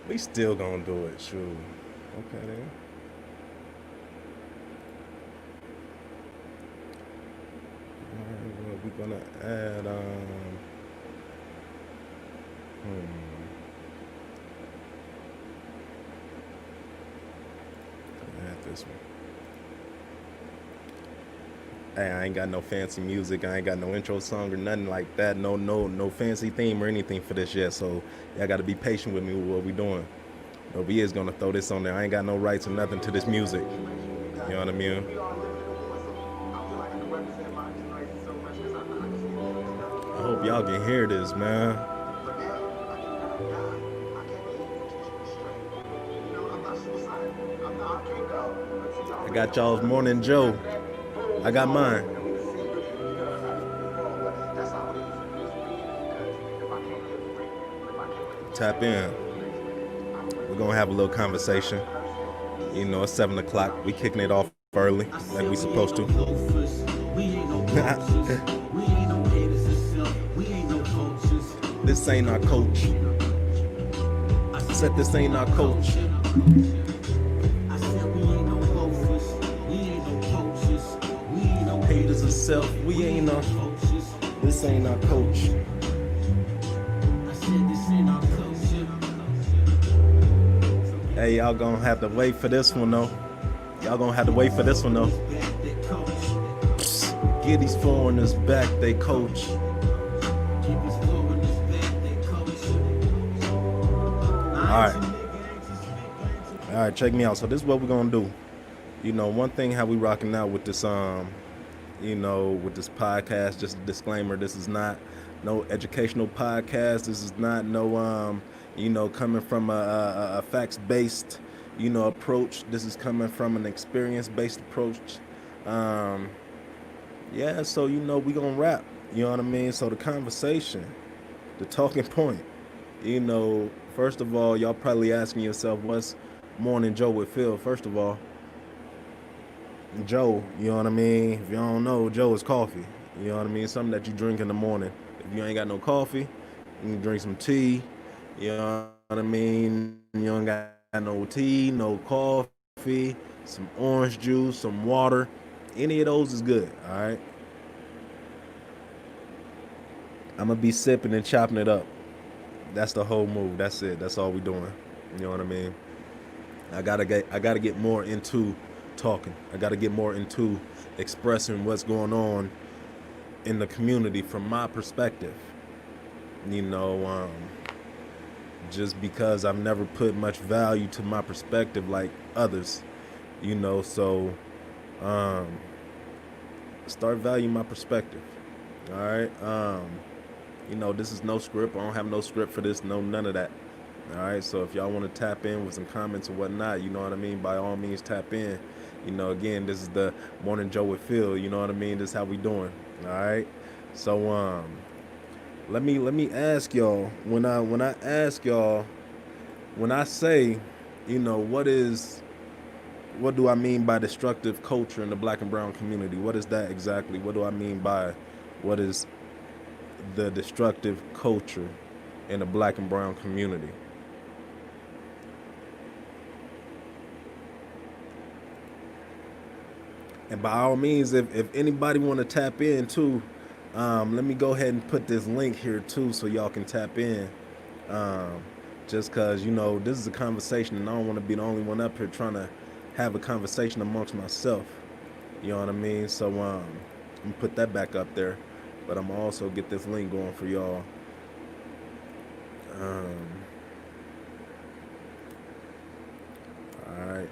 We still gonna do it, shoot. Okay then. Alright, well, we're gonna add add this one. Hey, I ain't got no fancy music. I ain't got no intro song or nothing like that. No fancy theme or anything for this yet. So y'all got to be patient with me with what we doing. But we is gonna throw this on there. I ain't got no rights or nothing to this music. You know what I mean? I hope y'all can hear this, man. I got y'all's morning Joe. I got mine. Tap in. We're gonna have a little conversation. You know, it's 7 o'clock. We kicking it off early, like we supposed to. This ain't our coach. Said this ain't our coach. Haters of self. We ain't our. This ain't our coach. Hey, y'all gonna have to wait for this one though. Y'all gonna have to wait for this one though. Get these foreigners back, they coach. Alright, check me out. So this is what we're gonna do. You know, one thing how we rocking out with this you know, with this podcast, just a disclaimer, this is not no educational podcast. This is not no you know, coming from a facts-based, you know, approach. This is coming from an experience-based approach. Yeah, so you know, we gonna rap. You know what I mean? So the conversation, the talking point, you know, first of all, y'all probably asking yourself, what's Morning Joe with Phil? First of all, Joe, you know what I mean? If you don't know, Joe is coffee. You know what I mean? Something that you drink in the morning. If you ain't got no coffee, you can drink some tea. You know what I mean? You don't got no tea, no coffee, some orange juice, some water. Any of those is good, all right? I'm going to be sipping and chopping it up. That's the whole move. That's it. That's all we doing. You know what I mean? I gotta get more into talking. I gotta get more into expressing what's going on in the community from my perspective. You know, just because I've never put much value to my perspective like others. You know, so start valuing my perspective. All right. You know, this is no script. I don't have no script for this. No, none of that. All right, so if y'all want to tap in with some comments or whatnot, you know what I mean, by all means tap in. You know, again, this is the Morning Joe with Phil. You know what I mean? This is how we doing. All right. So let me ask y'all, when I ask y'all, when I say, you know, what do I mean by destructive culture in the black and brown community? What is that exactly? What do I mean by what is the destructive culture in the black and brown community? And by all means, if anybody want to tap in too, let me go ahead and put this link here too so y'all can tap in. Um, just because, you know, this is a conversation and I don't want to be the only one up here trying to have a conversation amongst myself. You know what I mean? So I'm going to put that back up there. But I'm going to also get this link going for y'all. All right.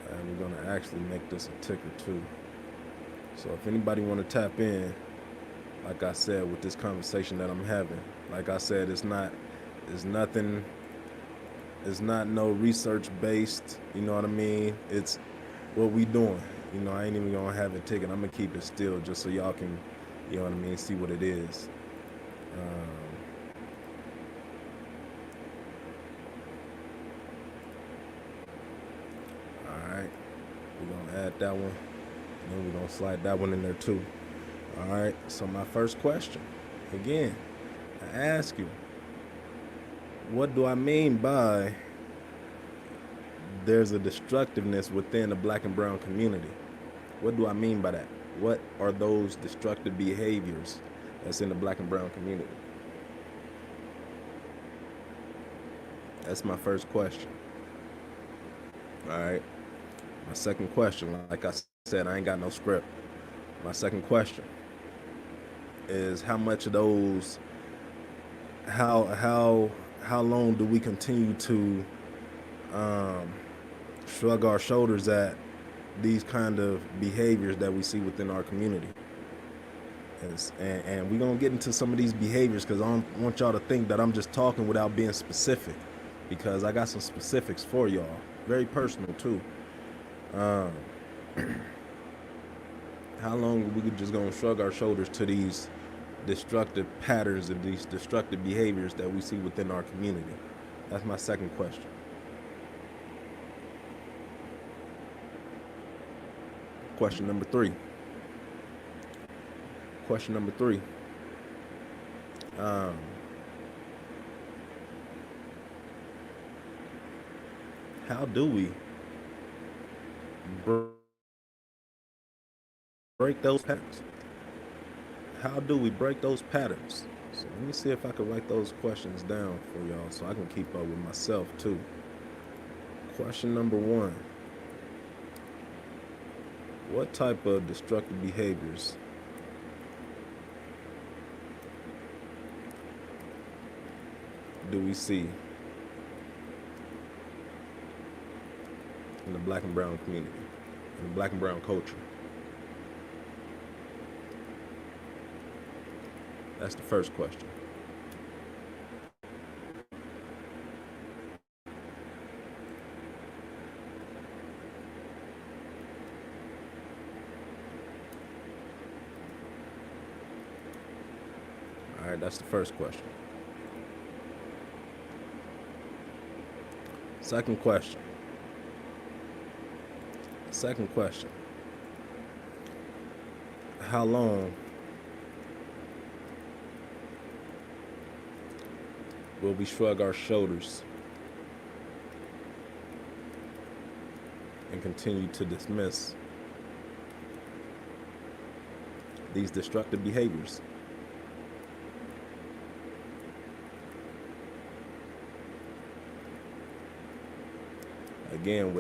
And we're gonna actually make this a ticker too. So if anybody want to tap in, like I said, with this conversation that I'm having, like I said, it's nothing, it's not no research based. You know what I mean? It's what we doing. You know, I ain't even gonna have it ticket. I'm gonna keep it still just so y'all can, you know what I mean, see what it is. All right, we're gonna add that one, and then we're gonna slide that one in there too. All right. So my first question, again, I ask you, what do I mean by there's a destructiveness within the black and brown community? What do I mean by that? What are those destructive behaviors that's in the black and brown community? That's my first question. All right. My second question, like I said, I ain't got no script. My second question is how much of those, how long do we continue to shrug our shoulders at these kind of behaviors that we see within our community? And we're going to get into some of these behaviors because I don't want y'all to think that I'm just talking without being specific, because I got some specifics for y'all. Very personal, too. How long are we just going to shrug our shoulders to these destructive patterns and these destructive behaviors that we see within our community? That's my second question. Question number three. How do we break those patterns? How do we break those patterns? So let me see if I can write those questions down for y'all so I can keep up with myself too. Question number one. What type of destructive behaviors do we see in the black and brown community, in the black and brown culture? That's the first question. All right, that's the first question. Second question. How long will we shrug our shoulders and continue to dismiss these destructive behaviors? Again,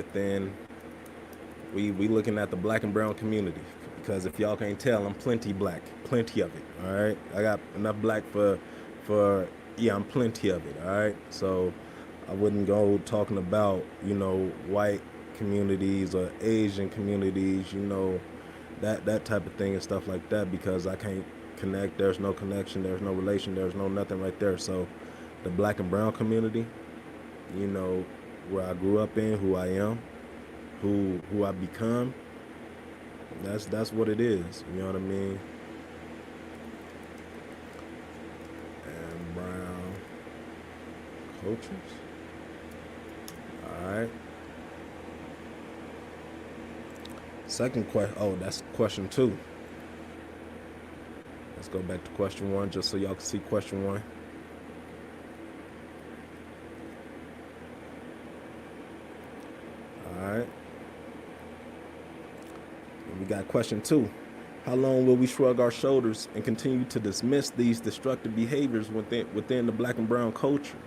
we looking at the black and brown community, because if y'all can't tell, I'm plenty black, plenty of it. All right, I got enough black for yeah, I'm plenty of it. All right, so I wouldn't go talking about white communities or Asian communities, that type of thing and stuff like that, because I can't connect. There's no connection. There's no relation. There's no nothing right there. So the black and brown community, where I grew up in, who I am, who I become, that's what it is. You know what I mean? And brown cultures. All right. Second question. Oh, that's question two. Let's go back to question one, just so y'all can see question one. All right. And we got question two. How long will we shrug our shoulders and continue to dismiss these destructive behaviors within the black and brown culture?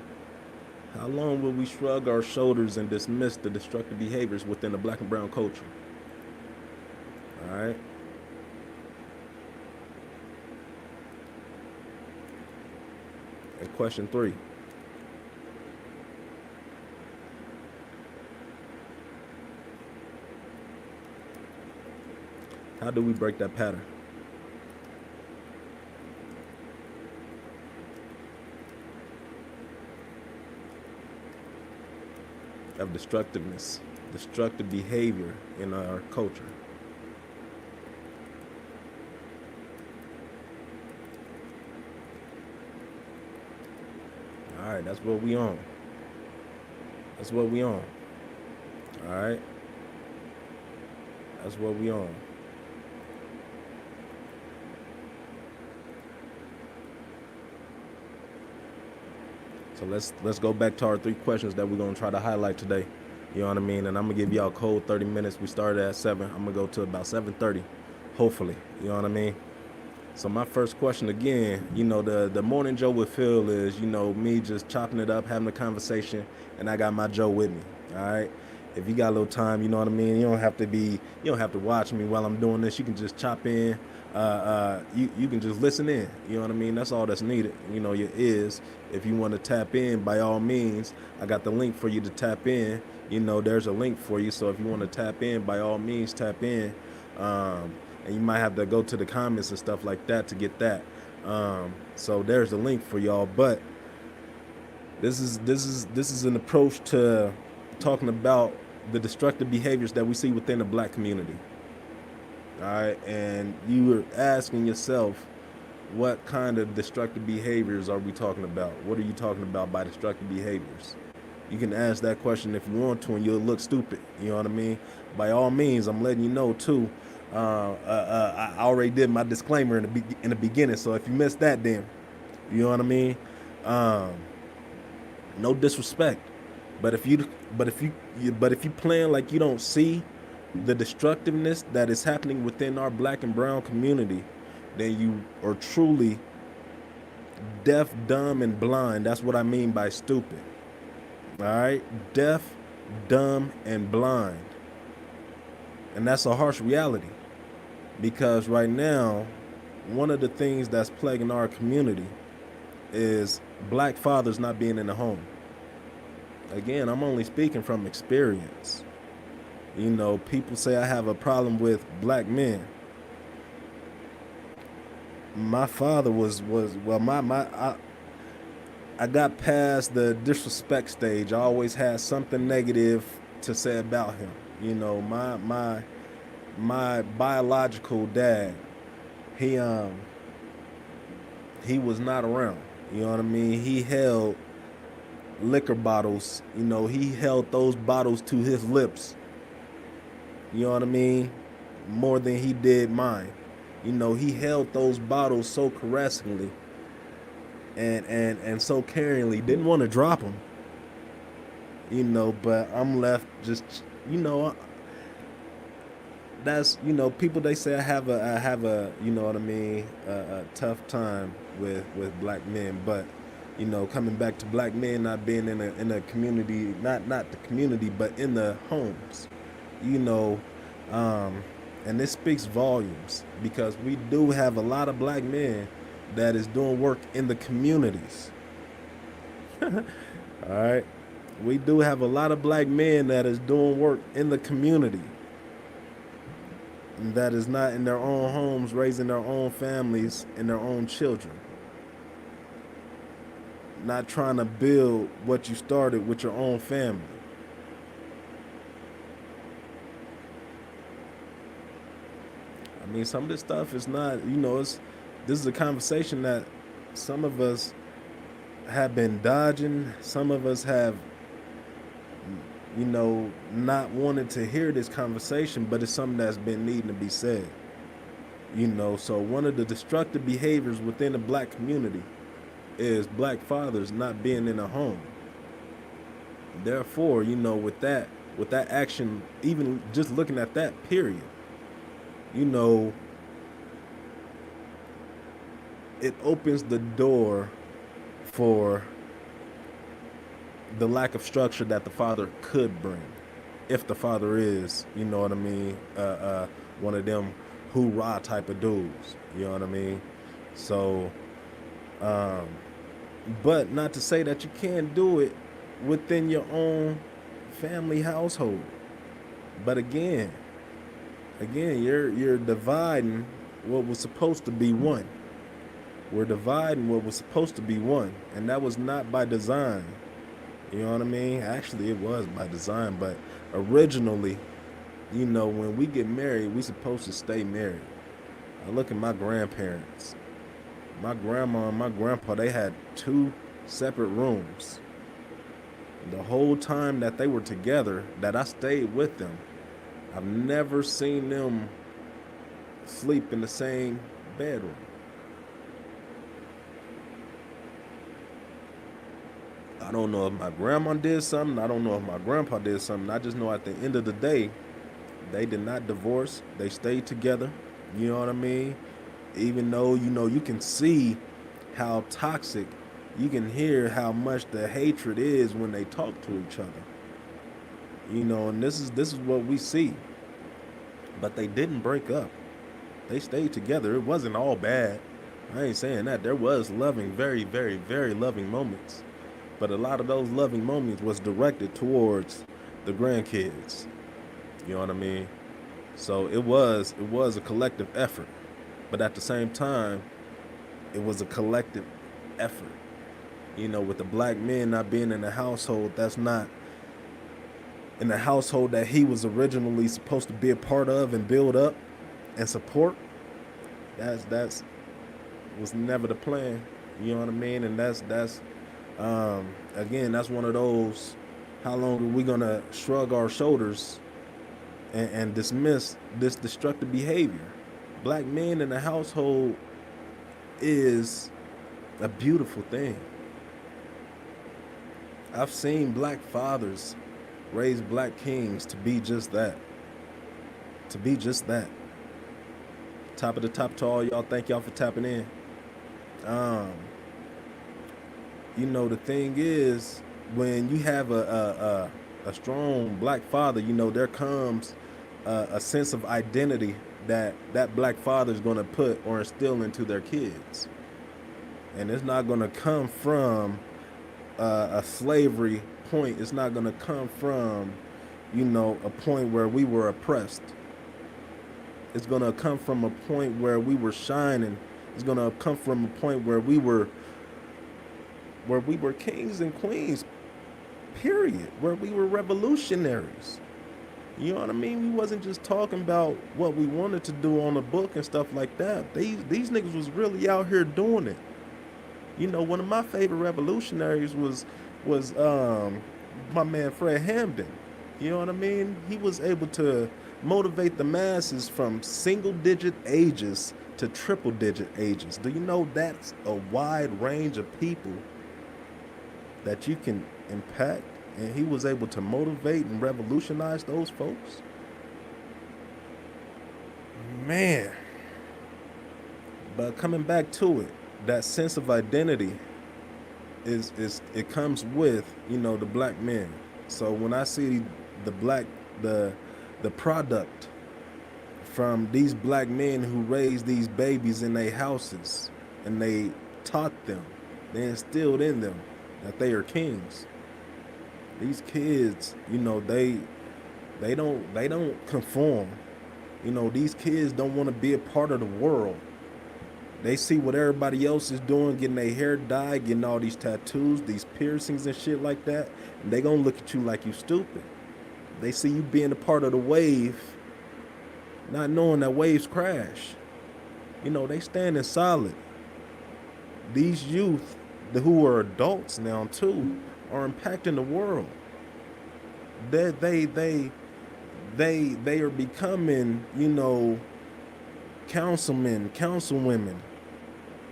How long will we shrug our shoulders and dismiss the destructive behaviors within the black and brown culture? All right. And question three. How do we break that pattern? Of destructiveness, destructive behavior in our culture. All right, that's what we on. That's what we on. All right. That's what we on. So let's go back to our 3 questions that we're gonna try to highlight today. You know what I mean? And I'm gonna give y'all a cold 30 minutes. We started at 7. I'm gonna go to about 7:30, hopefully. You know what I mean? So my first question again, the morning Joe with Phil is, me just chopping it up, having a conversation, and I got my Joe with me. All right. If you got a little time, you know what I mean. You don't have to watch me while I'm doing this. You can just chop in. You can just listen in. You know what I mean. That's all that's needed. Your ears. If you want to tap in, by all means, I got the link for you to tap in. There's a link for you. So if you want to tap in, by all means, tap in. And you might have to go to the comments and stuff like that to get that. So there's a link for y'all. But this is an approach to talking about the destructive behaviors that we see within the black community. All right, and you were asking yourself, what kind of destructive behaviors are we talking about? What are you talking about by destructive behaviors? You can ask that question if you want to, and you'll look stupid. You know what I mean? By all means, I'm letting you know too. I already did my disclaimer in the beginning, so if you missed that, then you know what I mean. No disrespect, but if you playing like you don't see the destructiveness that is happening within our black and brown community, then you are truly deaf, dumb, and blind. That's what I mean by stupid. All right, deaf, dumb, and blind, and that's a harsh reality. Because right now, one of the things that's plaguing our community is black fathers not being in the home. Again, I'm only speaking from experience. People say I have a problem with black men. My father I got past the disrespect stage. I always had something negative to say about him. My biological dad, he was not around. You know what I mean? He held liquor bottles. He held those bottles to his lips. You know what I mean? More than he did mine. He held those bottles so caressingly and so caringly. Didn't want to drop them. But I'm left just, that's, people, they say I have a you know what I mean, a tough time with black men. But coming back to black men not being in a community, not the community, but in the homes, and this speaks volumes, because we do have a lot of black men that is doing work in the communities. All right, we do have a lot of black men that is doing work in the community, that is not in their own homes, raising their own families and their own children. Not trying to build what you started with your own family. I mean, some of this stuff is not, this is a conversation that some of us have been dodging. Some of us have, not wanted to hear this conversation, but it's something that's been needing to be said. So one of the destructive behaviors within the black community is black fathers not being in a home. Therefore, with that action, even just looking at that period, it opens the door for the lack of structure that the father could bring, if the father is, one of them hoorah type of dudes. You know what I mean? So, but not to say that you can't do it within your own family household. But again, you're dividing what was supposed to be one. We're dividing what was supposed to be one, and that was not by design. You know what I mean? Actually, it was by design, but originally, when we get married, we supposed to stay married. I look at my grandparents. My grandma and my grandpa, they had 2 separate rooms. The whole time that they were together, that I stayed with them, I've never seen them sleep in the same bedroom. I don't know if my grandma did something. I don't know if my grandpa did something. I just know at the end of the day, they did not divorce. They stayed together. You know what I mean? Even though, you can see how toxic, you can hear how much the hatred is when they talk to each other. And this is what we see. But they didn't break up. They stayed together. It wasn't all bad. I ain't saying that. There was loving, very, very, very loving moments. But a lot of those loving moments was directed towards the grandkids. You know what I mean? So it was a collective effort. But at the same time, it was a collective effort. With the black men not being in the household, that's not in the household that he was originally supposed to be a part of and build up and support. That's was never the plan. You know what I mean? And that's again, that's one of those. How long are we gonna shrug our shoulders and dismiss this destructive behavior? Black men in the household is a beautiful thing. I've seen black fathers raise black kings to be just that. To be just that. Top of the top to all y'all. Thank y'all for tapping in. Um, the thing is, when you have a strong black father, there comes a sense of identity that black father is going to put or instill into their kids. And it's not going to come from a slavery point. It's not going to come from, a point where we were oppressed. It's going to come from a point where we were shining. It's going to come from a point where we were kings and queens, period. Where we were revolutionaries. You know what I mean? We wasn't just talking about what we wanted to do on the book and stuff like that. These niggas was really out here doing it. One of my favorite revolutionaries was my man Fred Hampton. You know what I mean? He was able to motivate the masses from single-digit ages to triple-digit ages. Do you know that's a wide range of people that you can impact? And he was able to motivate and revolutionize those folks. Man. But coming back to it, that sense of identity is it comes with, the black men. So when I see the product from these black men who raised these babies in their houses and they taught them, they instilled in them that they are kings. These kids, they don't conform. These kids don't want to be a part of the world. They see what everybody else is doing, getting their hair dyed, getting all these tattoos, these piercings and shit like that, and they gonna look at you like you stupid. They see you being a part of the wave, not knowing that waves crash. They standing solid. These youth, who are adults now too, are impacting the world. They are becoming, councilmen, councilwomen.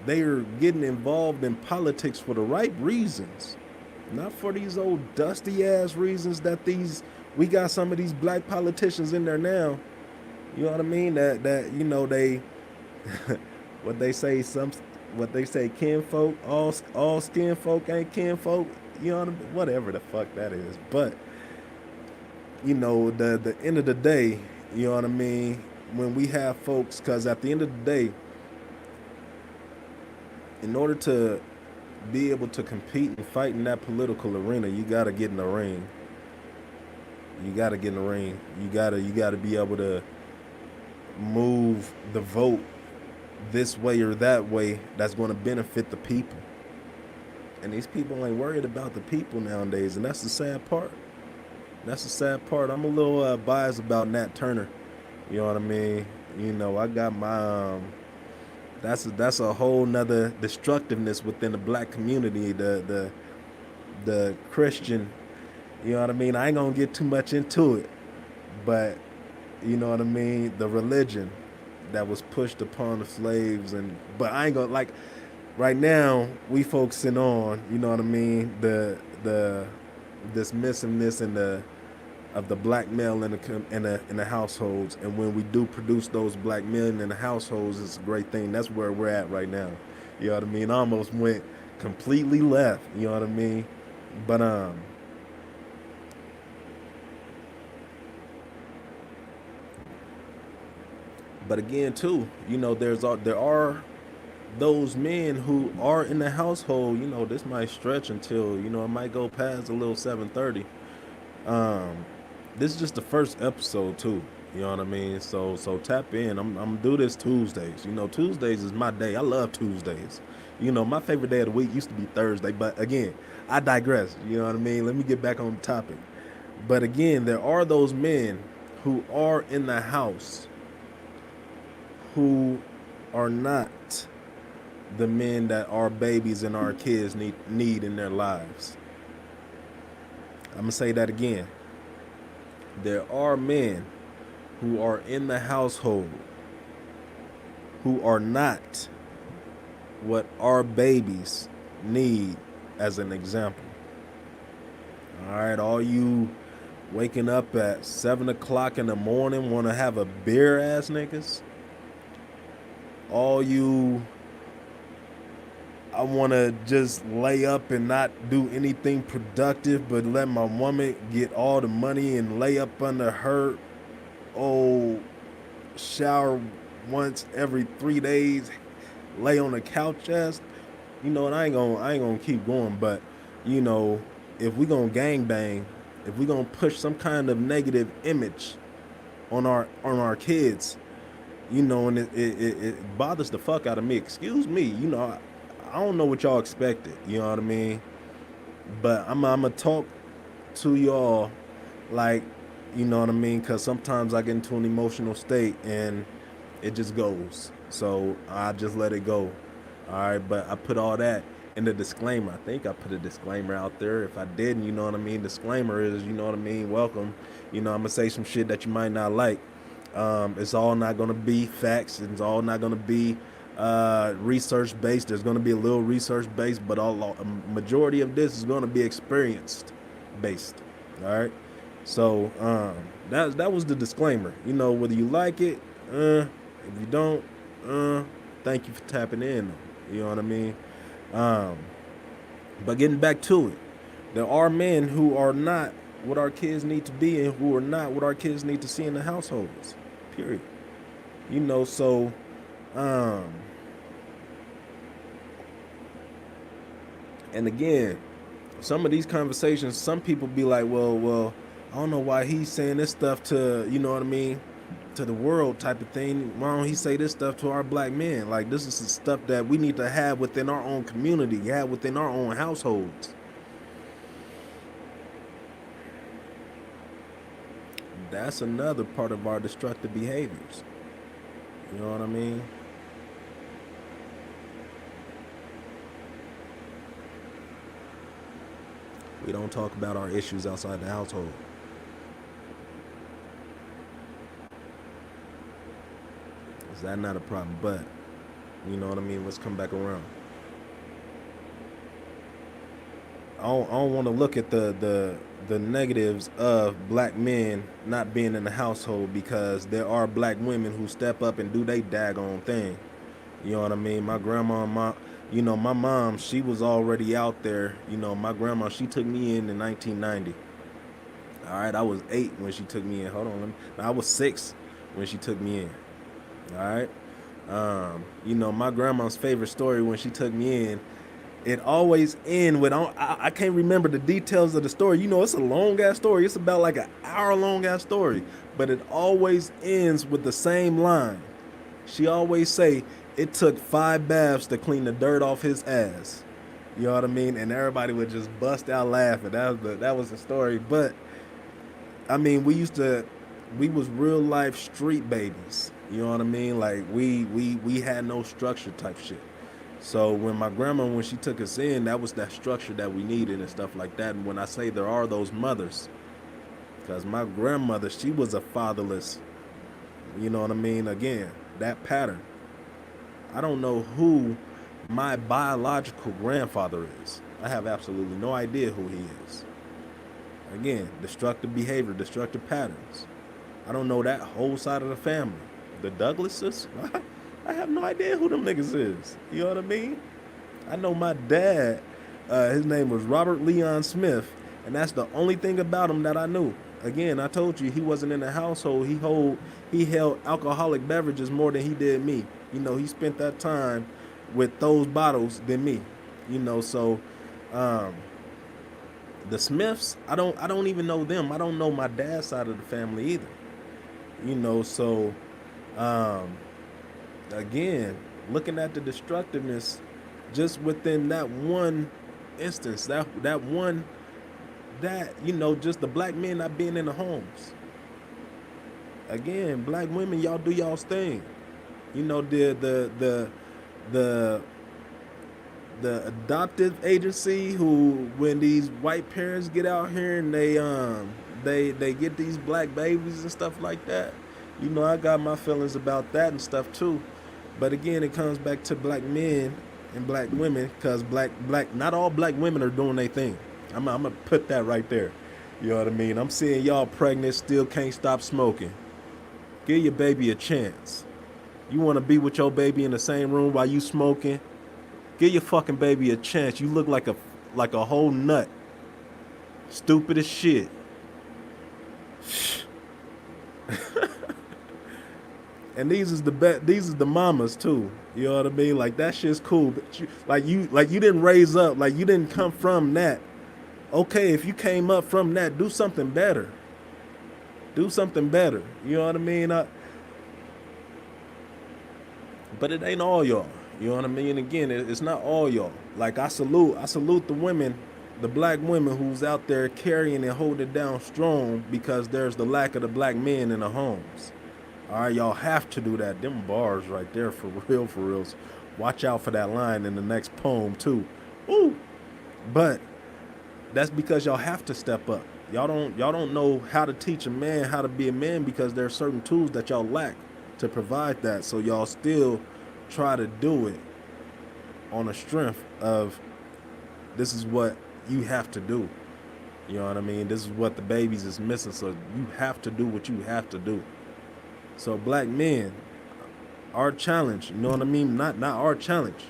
They are getting involved in politics for the right reasons, not for these old dusty ass reasons that we got some of these black politicians in there now. You know what I mean? That they what they say kinfolk, all skin folk ain't kinfolk. You know what I mean? Whatever the fuck that is. But the end of the day, you know what I mean? When we have folks, because at the end of the day, in order to be able to compete and fight in that political arena, you got to get in the ring. You got to get in the ring. You got to be able to move the vote this way or that way that's going to benefit the people. And these people ain't worried about the people nowadays, and that's the sad part. That's the sad part. I'm a little biased about Nat Turner. You know what I mean? I got my that's a whole nother destructiveness within the black community, the Christian, you know what I mean? I ain't gonna get too much into it, but you know what I mean, the religion that was pushed upon the slaves. But I ain't gonna, like, right now we focusing on, you know what I mean, the the dismissiveness and the of the black male in the households, and when we do produce those black men in the households, it's a great thing. That's where we're at right now. You know what I mean? I almost went completely left. You know what I mean? But but again, too, you know, there are those men who are in the household. You know, this might stretch until, you know, it might go past a little 7:30. Um, this is just the first episode too. You know what I mean? So tap in. I'm gonna do this Tuesdays. You know, Tuesdays is my day. I love Tuesdays. You know, my favorite day of the week used to be Thursday, but again, I digress. You know what I mean? Let me get back on the topic. But again, there are those men who are in the house who are not the men that our babies and our kids need in their lives. I'm gonna say that again. There are men who are in the household who are not what our babies need as an example. All right, all you waking up at 7 o'clock in the morning want to have a beer ass niggas. All you, I want to just lay up and not do anything productive, but let my woman get all the money and lay up under her old shower once every 3 days, lay on the couch ass. You know, and I ain't gonna keep going, but you know, if we gonna gang bang, if we gonna push some kind of negative image on our kids, you know, and it bothers the fuck out of me. Excuse me, you know, I don't know what y'all expected. You know what I mean? But I'm gonna talk to y'all like, you know what I mean? Because sometimes I get into an emotional state and it just goes. So I just let it go. All right, but I put all that in the disclaimer. I think I put a disclaimer out there. If I didn't, you know what I mean? Disclaimer is, you know what I mean? Welcome. You know, I'm gonna say some shit that you might not like. It's all not gonna be facts. It's all not gonna be research based. There's gonna be a little research based, but a majority of this is gonna be experienced based. All right. So that was the disclaimer. You know, whether you like it, if you don't, thank you for tapping in. You know what I mean? But getting back to it, there are men who are not what our kids need to be and who are not what our kids need to see in the households. Period. You know, so and again, some of these conversations, some people be like, well, I don't know why he's saying this stuff to, you know what I mean, to the world type of thing. Why don't he say this stuff to our black men? Like, this is the stuff that we need to have within our own community, have within our own households. That's another part of our destructive behaviors. You know what I mean? We don't talk about our issues outside the household. Is that not a problem? But, you know what I mean? Let's come back around. I don't want to look at the negatives of black men not being in the household, because there are black women who step up and do they daggone thing. You know what I mean? My grandma, my mom, she was already out there. You know, my grandma, she took me in 1990. All right, I was 8 when she took me in. Hold on, I was 6 when she took me in. All right. You know, my grandma's favorite story when she took me in, it always end with, I can't remember the details of the story. You know, it's a long ass story. It's about like an hour long ass story, but it always ends with the same line. She always say, it took 5 baths to clean the dirt off his ass. You know what I mean? And everybody would just bust out laughing. That was the story. But I mean, we was real life street babies. You know what I mean? Like we had no structure type shit. So when my grandma, when she took us in, that was that structure that we needed and stuff like that. And when I say there are those mothers, because my grandmother, she was a fatherless, you know what I mean? Again, that pattern. I don't know who my biological grandfather is. I have absolutely no idea who he is. Again, destructive behavior, destructive patterns. I don't know that whole side of the family. The Douglases, I have no idea who them niggas is. You know what I mean? I know my dad, his name was Robert Leon Smith, and that's the only thing about him that I knew. Again, I told you he wasn't in the household. He held alcoholic beverages more than he did me. You know, he spent that time with those bottles than me. You know, so um, the Smiths, I don't even know them. I don't know my dad's side of the family either. You know, so um, again, looking at the destructiveness just within that one instance, that one, that, you know, just the black men not being in the homes. Again, black women, y'all do y'all's thing. You know, the the adoptive agency, who, when these white parents get out here and they get these black babies and stuff like that. You know, I got my feelings about that and stuff too. But again, it comes back to black men and black women, because not all black women are doing their thing. I'm gonna put that right there. You know what I mean? I'm seeing y'all pregnant, still can't stop smoking. Give your baby a chance. You want to be with your baby in the same room while you smoking? Give your fucking baby a chance. You look like a whole nut. Stupid as shit. And these is the mamas too. You know what I mean? Like, that shit's cool, but you didn't raise up, like, you didn't come from that. Okay, if you came up from that, do something better. Do something better. You know what I mean? But it ain't all y'all. You know what I mean? Again, it's not all y'all. Like, I salute the women, the black women who's out there carrying and holding it down strong, because there's the lack of the black men in the homes. All right, y'all have to do that. Them bars right there, for real, for reals. Watch out for that line in the next poem too. Ooh. But that's because y'all have to step up. Y'all don't know how to teach a man how to be a man, because there are certain tools that y'all lack to provide that. So y'all still try to do it on the strength of, this is what you have to do. You know what I mean? This is what the babies is missing. So you have to do what you have to do. So black men, our challenge, you know what I mean? Not our challenge.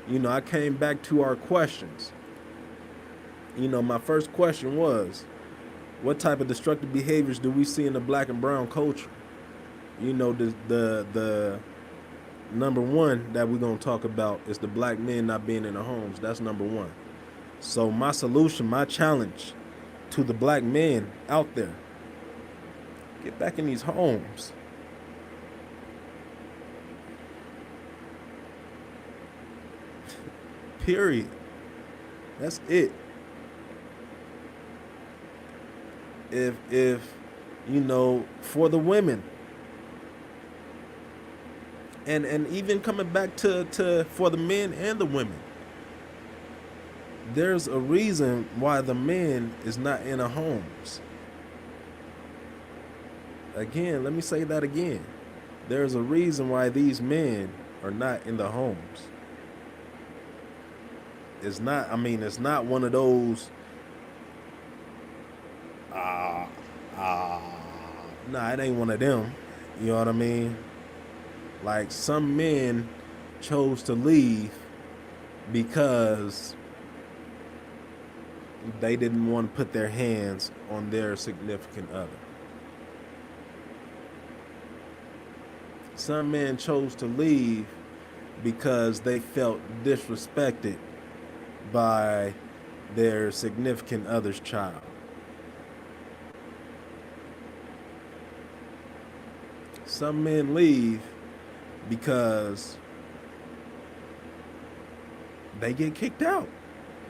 You know, I came back to our questions. You know, my first question was, what type of destructive behaviors do we see in the black and brown culture? You know, the number one that we're gonna talk about is the black men not being in their homes. That's number one. So my solution, my challenge to the black men out there: get back in these homes. Period. That's it. If you know, for the women, and even coming back to for the men and the women, there's a reason why the men is not in the homes. Again, let me say that again. There's a reason why these men are not in the homes. It's not, I mean, it's not one of those, uh, uh, nah, it ain't one of them. You know what I mean? Like, some men chose to leave because they didn't want to put their hands on their significant other. Some men chose to leave because they felt disrespected by their significant other's child. Some men leave because they get kicked out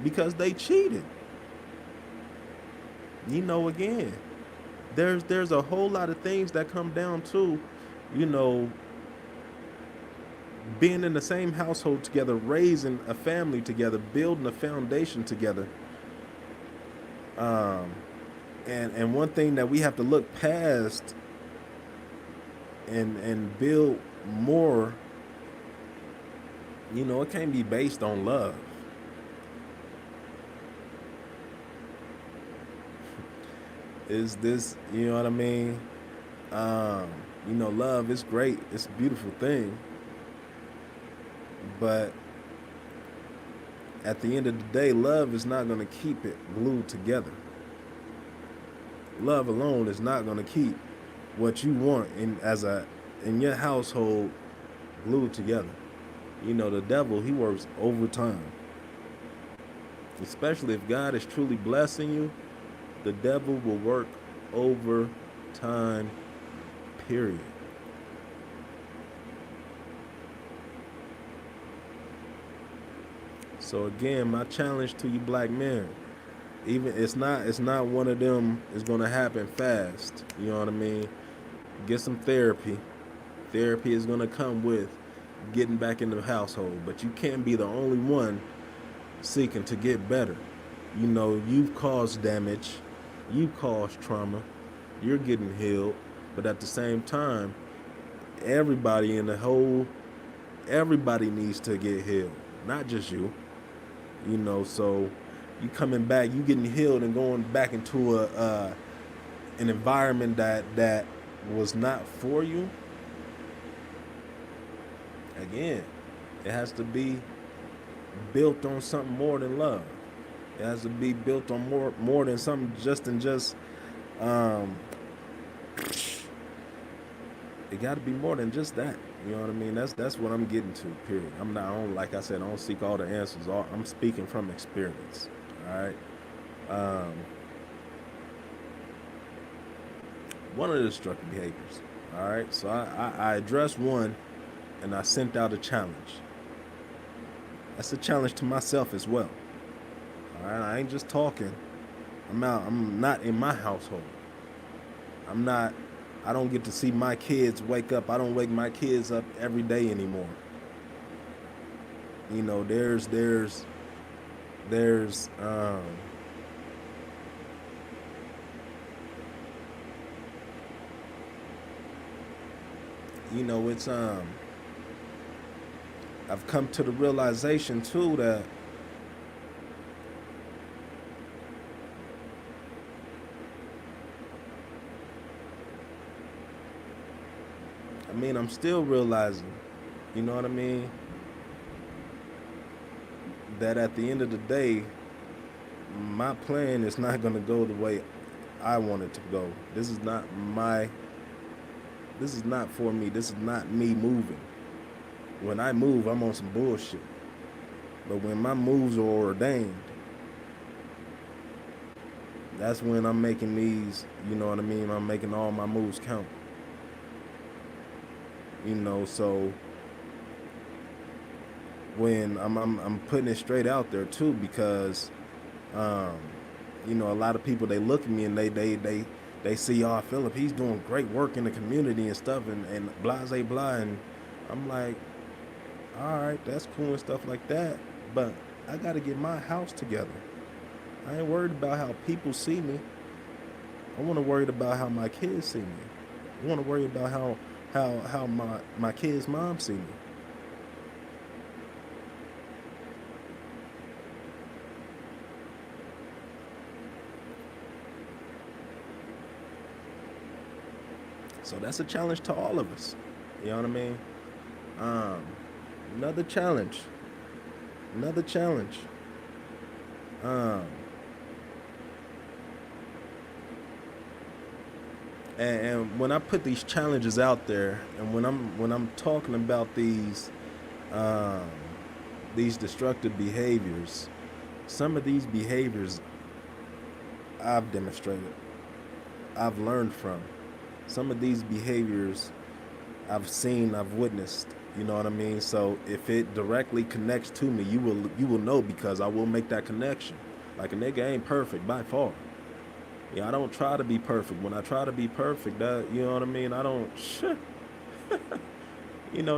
because they cheated. You know, again, there's a whole lot of things that come down to, you know, being in the same household together, raising a family together, building a foundation together. Um, and one thing that we have to look past and build more It can't be based on love. Is this, you know what I mean? Um, love is great. It's a beautiful thing. But at the end of the day, love is not going to keep it glued together. Love alone is not going to keep what you want in your household glued together. The devil, he works overtime. Especially if God is truly blessing you, the devil will work overtime, period. So again, my challenge to you black men, even it's not one of them is gonna happen fast. You know what I mean? Get some therapy. Therapy is gonna come with getting back in the household, but you can't be the only one seeking to get better. You've caused damage, you've caused trauma, you're getting healed, but at the same time, everybody in the whole, everybody needs to get healed, not just you. So you coming back, you getting healed and going back into an environment that was not for you. Again, it has to be built on something more than love. It has to be built on more than something just um it got to be more than just that. You know what I mean? That's what I'm getting to. Period. I'm not on, like I said, I don't seek all the answers. I'm speaking from experience. All right. Um, One of the destructive behaviors. All right. So I addressed one, and I sent out a challenge. That's a challenge to myself as well. All right. I ain't just talking. I'm out. I'm not in my household. I'm not. I don't get to see my kids wake up. I don't wake my kids up every day anymore. There's it's I've come to the realization too that I'm still realizing, you know what I mean, that at the end of the day, my plan is not going to go the way I want it to go. This is not for me. This is not me moving. When I move, I'm on some bullshit. But when my moves are ordained, that's when I'm making these, you know what I mean? I'm making all my moves count. So when I'm putting it straight out there too, because um, a lot of people, they look at me and they see, oh, Phillip, he's doing great work in the community and stuff, and blah blah blah, and I'm like, all right, that's cool and stuff like that, but I got to get my house together. I ain't worried about how people see me. I want to worry about how my kids see me. I want to worry about how my kids' mom see me. So that's a challenge to all of us. You know what I mean? Um, another challenge. Another challenge. Um, and when I put these challenges out there, and when I'm talking about um, these destructive behaviors, some of these behaviors I've demonstrated, I've learned from. Some of these behaviors I've seen, I've witnessed. You know what I mean? So if it directly connects to me, you will know, because I will make that connection. Like, a nigga ain't perfect by far. Yeah, I don't try to be perfect. When I try to be perfect, that, you know what I mean? I don't.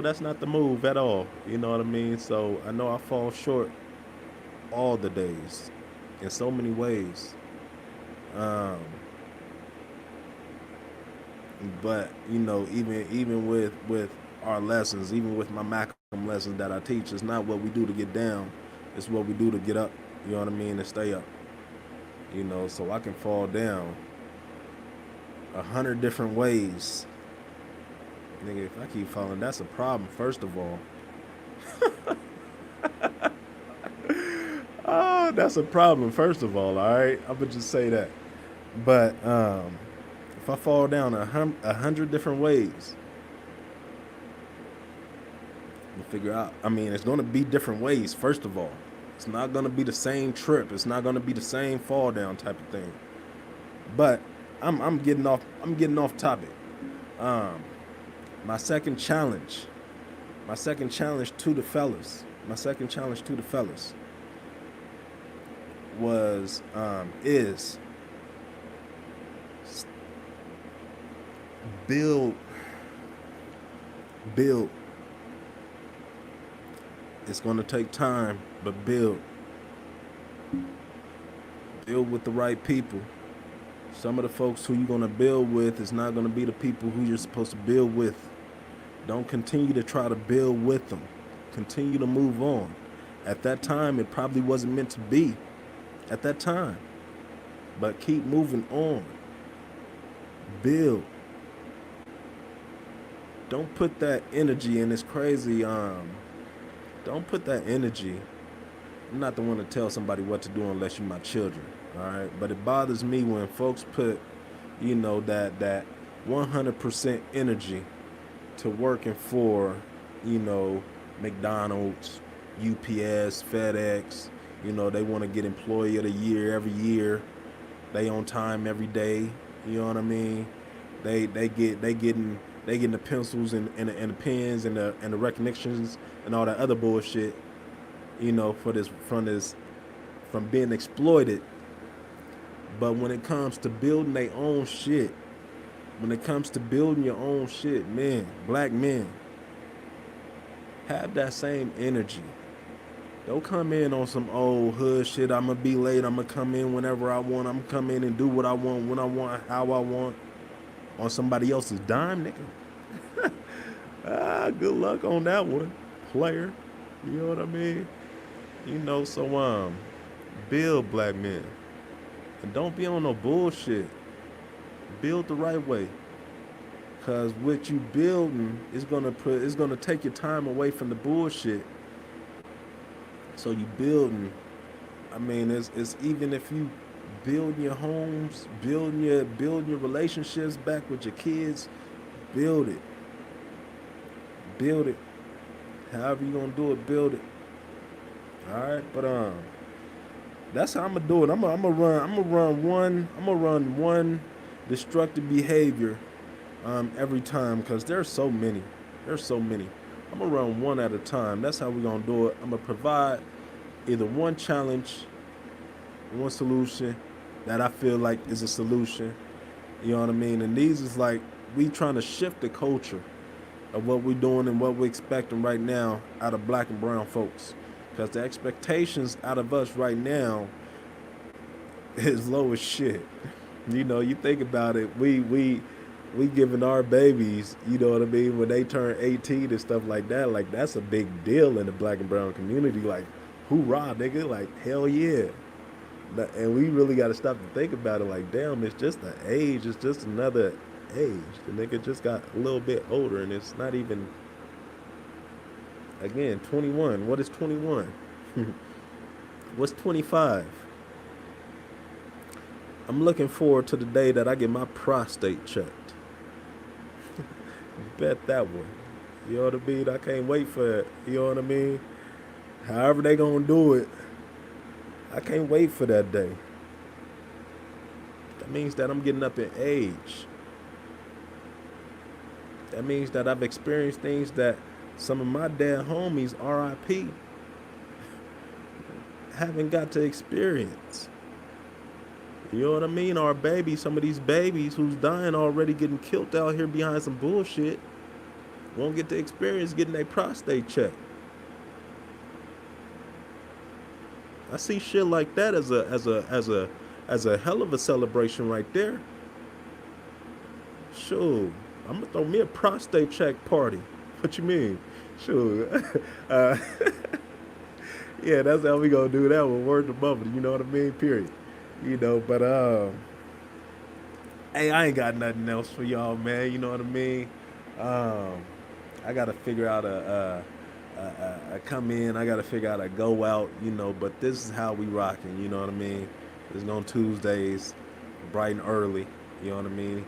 That's not the move at all. You know what I mean? So I know I fall short all the days, in so many ways. Um, but even with our lessons, even with my lessons that I teach. It's not what we do to get down, it's what we do to get up. You know what I mean? And stay up. So I can fall down 100 different ways. Nigga, if I keep falling, that's a problem. First of all, oh, that's a problem. First of all right, I would just say that. But if I fall down 100 different ways, you figure out. I mean, it's going to be different ways. First of all, it's not going to be the same trip. It's not going to be the same fall down type of thing. But I'm getting off. I'm getting off topic. My second challenge. My second challenge to the fellas. My second challenge to the fellas was is build. It's going to take time, but build with the right people. Some of the folks who you're going to build with is not going to be the people who you're supposed to build with. Don't continue to try to build with them. Continue to move on. At that time, it probably wasn't meant to be at that time, but keep moving on. Build. Don't put that energy in. It's crazy. Don't put that energy. I'm not the one to tell somebody what to do unless you're my children, all right? But it bothers me when folks put, that 100% energy to working for, McDonald's, UPS, FedEx. They want to get Employee of the Year every year. They on time every day. You know what I mean? They getting the pencils and the pens and the recognitions and all that other bullshit, from being exploited. But when it comes to building their own shit, when it comes to building your own shit, men, black men, have that same energy. Don't come in on some old hood shit. I'm going to be late. I'm going to come in whenever I want. I'm going to come in and do what I want, when I want, how I want, on somebody else's dime, nigga. Good luck on that one, player. You know what I mean? So build, black men. And don't be on no bullshit. Build the right way. Cause what you building is gonna take your time away from the bullshit. So you building. I mean, it's even if you building your homes, building your relationships back with your kids, build it. Build it. However you gonna do it, build it. All right, but that's how I'm gonna do it. I'm gonna run one destructive behavior every time, because there's so many. I'm gonna run one at a time. That's how we're gonna do it. I'm gonna provide either one challenge, one solution that I feel like is a solution. You know what I mean? And these is like we trying to shift the culture of what we're doing and what we're expecting right now out of black and brown folks. Because the expectations out of us right now is low as shit. You think about it, we giving our babies, you know what I mean, when they turn 18 and stuff like that, like that's a big deal in the black and brown community. Like, hoorah, nigga, like hell yeah. And we really got to stop and think about it like, damn, it's just an age, it's just another age. The nigga just got a little bit older, and it's not even, again, 21. What is 21? What's 25? I'm looking forward to the day that I get my prostate checked. Bet that one. You know what I mean? I can't wait for it. You know what I mean? However they gonna do it, I can't wait for that day. That means that I'm getting up in age. That means that I've experienced things that some of my dead homies, RIP, haven't got to experience. You know what I mean? Our babies, some of these babies who's dying already, getting killed out here behind some bullshit, won't get to experience getting their prostate checked. I see shit like that as a hell of a celebration right there. Sure, I'm gonna throw me a prostate check party. What you mean? Sure. Uh, yeah, that's how we gonna do that one. Word to mother, you know what I mean? Period. But hey, I ain't got nothing else for y'all, man. You know what I mean? Um, I gotta figure out a come in. I gotta figure out a go out. But this is how we rocking. You know what I mean? It's on Tuesdays, bright and early. You know what I mean?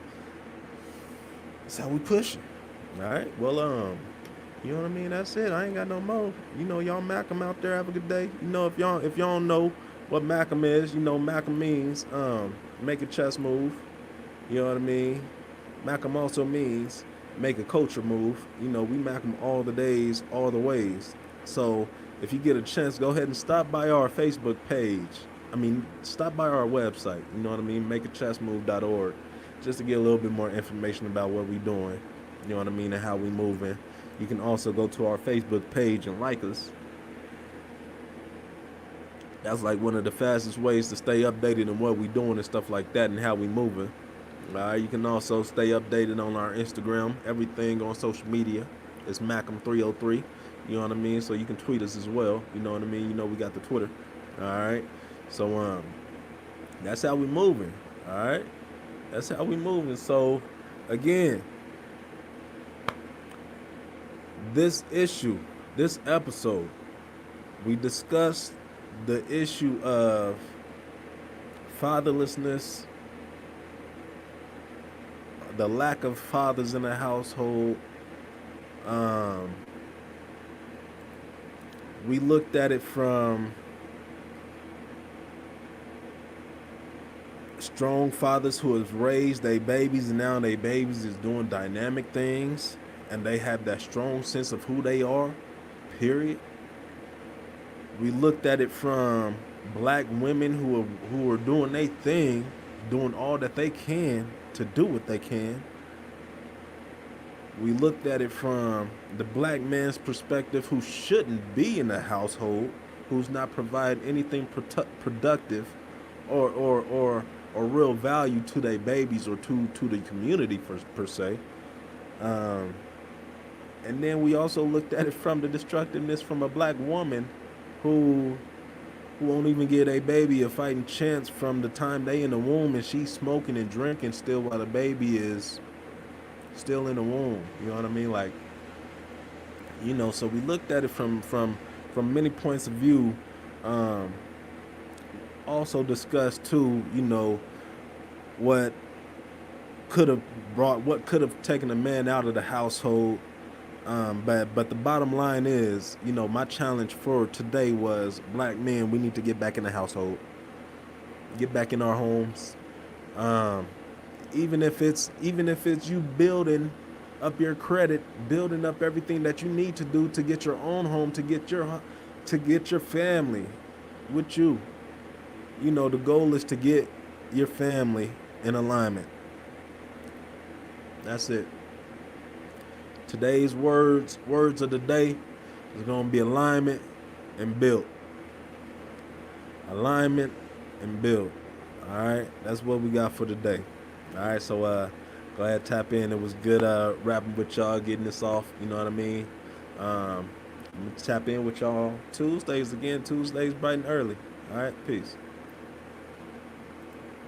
That's how we pushing. All right. Well, you know what I mean? That's it. I ain't got no more. Y'all Macam out there, have a good day. If y'all don't know what Macam is, Macam means make a chess move. You know what I mean? Macam also means make a culture move. We Macam all the days, all the ways. So if you get a chance, go ahead and stop by our Facebook page. Stop by our website. You know what I mean? Makeachessmove.org, just to get a little bit more information about what we doing. You know what I mean? And how we moving. You can also go to our Facebook page and like us. That's like one of the fastest ways to stay updated on what we doing and stuff like that and how we moving. All right, you can also stay updated on our Instagram. Everything on social media is Macam303. You know what I mean? So you can tweet us as well. You know what I mean? We got the Twitter. All right. So that's how we moving. All right. That's how we moving. So again, this episode, we discussed the issue of fatherlessness, the lack of fathers in the household. We looked at it from strong fathers who have raised their babies, and now their babies is doing dynamic things, and they have that strong sense of who they are, period. We looked at it from black women who are doing their thing, doing all that they can to do what they can. We looked at it from the black man's perspective, who shouldn't be in the household, who's not providing anything productive or real value to their babies or to the community per se. And then we also looked at it from the destructiveness from a black woman who won't even give a baby a fighting chance from the time they in the womb, and she's smoking and drinking still while the baby is still in the womb. You know what I mean? Like, so we looked at it from many points of view. Also discussed too, what could have taken a man out of the household. But the bottom line is, my challenge for today was, black men, we need to get back in the household, get back in our homes. Even if it's you building up your credit, building up everything that you need to do to get your own home, to get your family with you. The goal is to get your family in alignment. That's it. Today's words of the day is going to be alignment and build. Alignment and build. All right, that's what we got for today. All right, so go ahead, tap in. It was good rapping with y'all, getting this off. You know what I mean? I'm gonna tap in with y'all Tuesdays, bright and early. All right, peace.